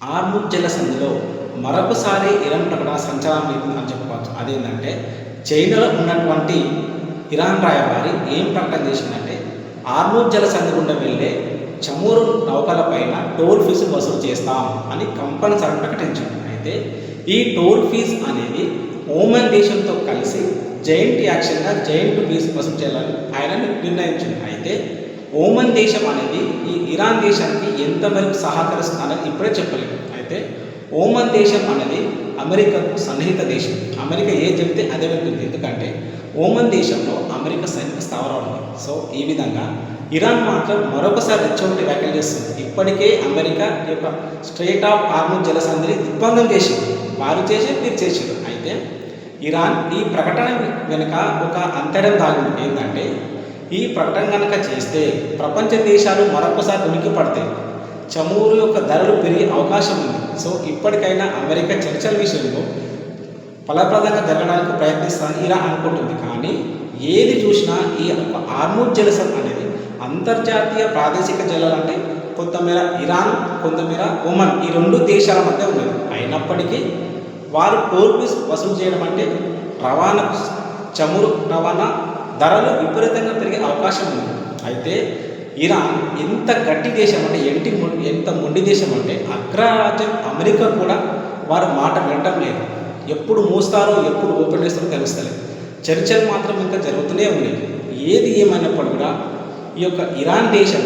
Hormuz జలసంధిలో మరొకసారి Iran ప్రకటన సంచలనం అని చెప్పుకోవచ్చు. అదేంటంటే చైనాలో ఉన్నటువంటి ఇరాన్ రాయబారి ఏం ప్రకటన చేసిందంటే హార్ముజ్ జలసంధి గుండా వెళ్ళే చమురు నౌకలపైన టోల్ ఫీజు వసూలు చేస్తాం అని కంపల్సరీ ప్రకటించింది. అయితే ఈ టోల్ ఫీజు అనేది ఓమన్ దేశంతో కలిసి జాయింట్ ఫీజు వసూలు చేయాలని ఆయన నిర్ణయించింది. అయితే ఓమన్ దేశం అనేది ఈ ఇరాన్ దేశానికి ఎంతవరకు సహకరిస్తుందనేది ఇప్పుడే చెప్పలేము. అయితే ఓమన్ దేశం అనేది అమెరికాకు సన్నిహిత దేశం. అమెరికా ఏం చెప్తే అదే వెళ్తుంది. ఎందుకంటే ఓమన్ దేశంలో అమెరికా సైనిక స్థావరాలు ఉంది. సో ఈ విధంగా ఇరాన్ మాత్రం మరొకసారి రెచ్చగొట్టి వ్యాఖ్యలు చేస్తుంది. ఇప్పటికే అమెరికా యొక్క స్ట్రెయిట్ ఆఫ్ హార్ముజ్ జలసంధిని దిగ్బంధం చేసింది. వారు చేసి మీరు చేసారు. అయితే ఇరాన్ ఈ ప్రకటన వెనుక ఒక అంతరం దాగింది. ఏంటంటే ఈ ప్రకటన కనుక చేస్తే ప్రపంచ దేశాలు మరొకసారి ఉనికి పడతాయి, చమురు యొక్క ధరలు పెరిగే అవకాశం ఉంది. సో ఇప్పటికైనా అమెరికా చర్చల విషయంలో ఫలప్రదంగా జరగడానికి ప్రయత్నిస్తానని ఇరాన్ అనుకుంటుంది. కానీ ఏది చూసినా ఈ హార్ముజ్ జలసంధి అనేది అంతర్జాతీయ ప్రాదేశిక జలాలు అంటే కొంతమేర ఇరాన్, కొంతమేర ఒమన్, ఈ రెండు దేశాల మధ్య ఉన్నది. అయినప్పటికీ వారు టోల్ ఫీజు వసూలు చేయడం అంటే రవాణా, చమురు రవాణా ధరలు విపరీతంగా పెరిగే అవకాశం ఉంది. అయితే ఇరాన్ ఎంత గట్టి దేశం అంటే ఎంత మొండి దేశం అంటే అగ్రరాజ్యం అమెరికా కూడా వారి మాట వినటం లేదు. ఎప్పుడు మూస్తారో ఎప్పుడు ఓపెన్ చేస్తారో తెలుస్తలేదు. చర్చలు మాత్రం ఇంకా జరుగుతూనే ఉన్నాయి. ఏది ఏమైనప్పుడు కూడా ఈ యొక్క ఇరాన్ దేశం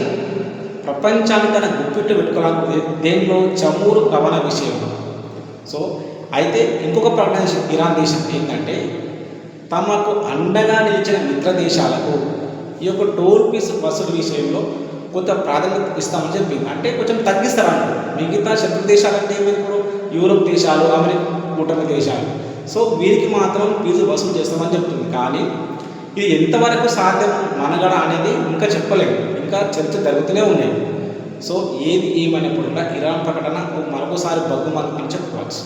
ప్రపంచాన్ని తన గుప్పిట్టు పెట్టుకోవాలనుకుంది దేనిలో, చమురు రవాణా విషయంలో. సో అయితే ఇంకొక ప్రకటన ఇరాన్ దేశం ఏంటంటే తమకు అండగా నిలిచిన మిత్ర దేశాలకు ఈ యొక్క టోల్ ఫీజు వసూలు విషయంలో కొంత ప్రాధాన్యత ఇస్తామని చెప్పింది. అంటే కొంచెం తగ్గిస్తారన్నమాట. మిగతా శత్రు దేశాలంటే ఇప్పుడు యూరోప్ దేశాలు, అమెరికా కూటమి దేశాలు, సో వీరికి మాత్రం ఫీజు వసూలు చేస్తామని చెప్తుంది. కానీ ఇది ఎంతవరకు సాధ్యం మనగడ అనేది ఇంకా చెప్పలేము. ఇంకా చర్చ జరుగుతూనే ఉన్నాయి. సో ఏది ఏమైనప్పుడు కూడా ఇరాన్ ప్రకటన మరొకసారి బగ్గుమని చెప్పుకోవచ్చు.